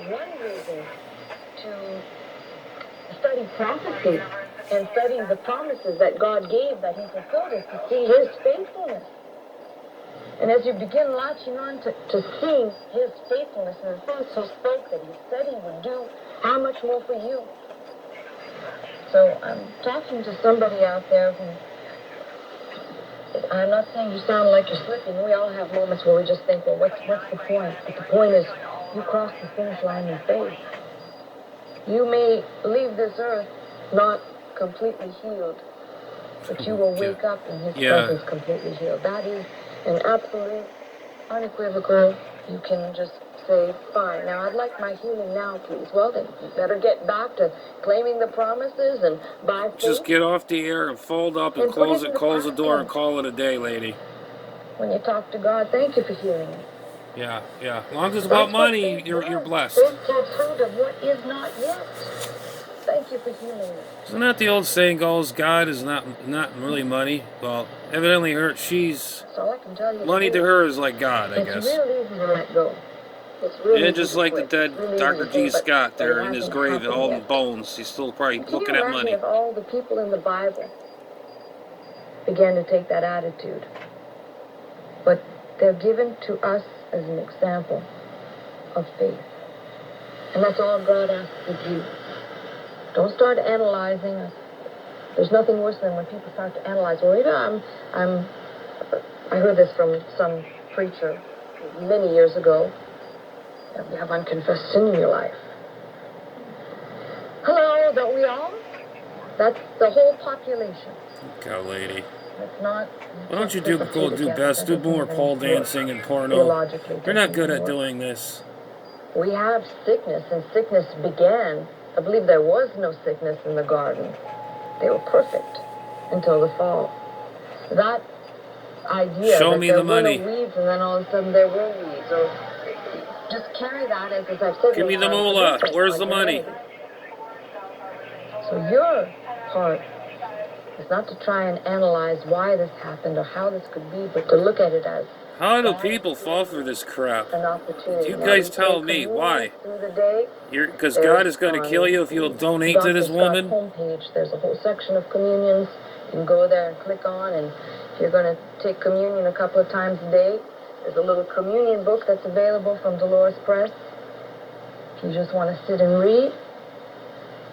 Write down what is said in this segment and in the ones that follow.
one reason to study prophecy and study the promises that God gave that he fulfilled is to see his faithfulness. And as you begin latching on to seeing his faithfulness and the things he spoke that he said he would do, how much more for you? So I'm talking to somebody out there who, I'm not saying you sound like you're slipping. We all have moments where we just think, well, what's the point? But the point is, you cross the finish line in faith. You may leave this earth not completely healed, but you will wake up in his presence completely healed. That is an absolute, unequivocal, you can just say, fine, now I'd like my healing now, please. Well, then, you better get back to claiming the promises and by faith. Just get off the air and fold up and close the door and call it a day, lady. When you talk to God, thank you for healing me. Yeah. As long as it's about money, you're blessed. Faith takes hold of what is not yet. Thank you for healing me. Isn't that the old saying goes, God is not really money? Well, evidently she's... So I can tell you money to her is like God, I guess. It's real easy to let go. It's really just like the dead Dr. G. Scott there in his grave, all in bones. He's still probably looking at money. If all the people in the Bible began to take that attitude, but they're given to us as an example of faith. And that's all God asks of you. Don't start analyzing. There's nothing worse than when people start to analyze. Well, I heard this from some preacher many years ago. You have unconfessed sin in your life. Hello, don't we all? That's the whole population. Go, lady. It's not. Why don't you go do best? Do more pole dancing and porno. You're not good at doing this. We have sickness, and sickness began. I believe there was no sickness in the garden. They were perfect until the fall. That idea Show that me there the money. were no weeds and then all of a sudden there were weeds. Or just carry that as I've said. Give me the moolah. Where's the money? So your part is not to try and analyze why this happened or how this could be, but to look at it as how do people fall for this crap? An opportunity. You guys tell me why. Because God is going to kill you if you'll donate to this woman. Homepage. There's a whole section of communions. You can go there and click on, and if you're going to take communion a couple of times a day, there's a little communion book that's available from Dolores Press. If you just want to sit and read.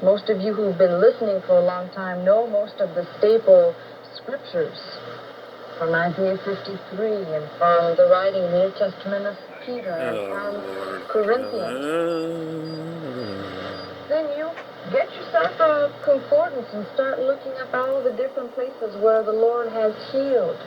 Most of you who've been listening for a long time know most of the staple scriptures from Isaiah 53 and from the writing in the New Testament of Peter and from Corinthians. Then you get yourself a concordance and start looking up all the different places where the Lord has healed.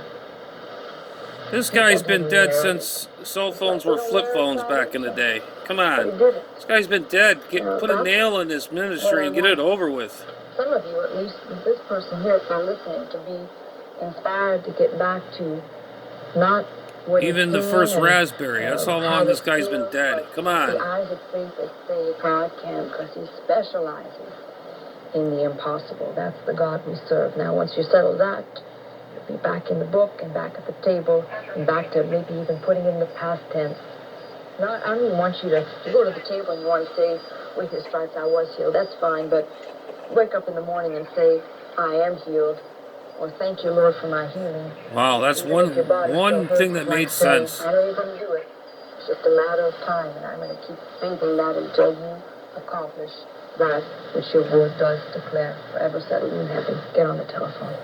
This guy's been dead since cell phones were flip phones back in the day. Come on. This guy's been dead. Put a nail in this ministry and get it over with. Some of you, at least this person here, if you're listening, to be inspired to get back to not what even the first raspberry. That's how long this guy's been dead. Come on. The eyes of faith that say God can, because he specializes in the impossible. That's the God we serve. Now, once you settle that, you'll be back in the book and back at the table and back to maybe even putting in the past tense. I don't even want you to go to the table and you want to say, with his stripes I was healed. That's fine, but wake up in the morning and say, I am healed. Or thank you, Lord, for my healing. Wow, that's one thing that made sense. I know you're going to do it. It's just a matter of time, and I'm going to keep thinking that until you accomplish that which your word does declare, forever settled in heaven. Get on the telephone.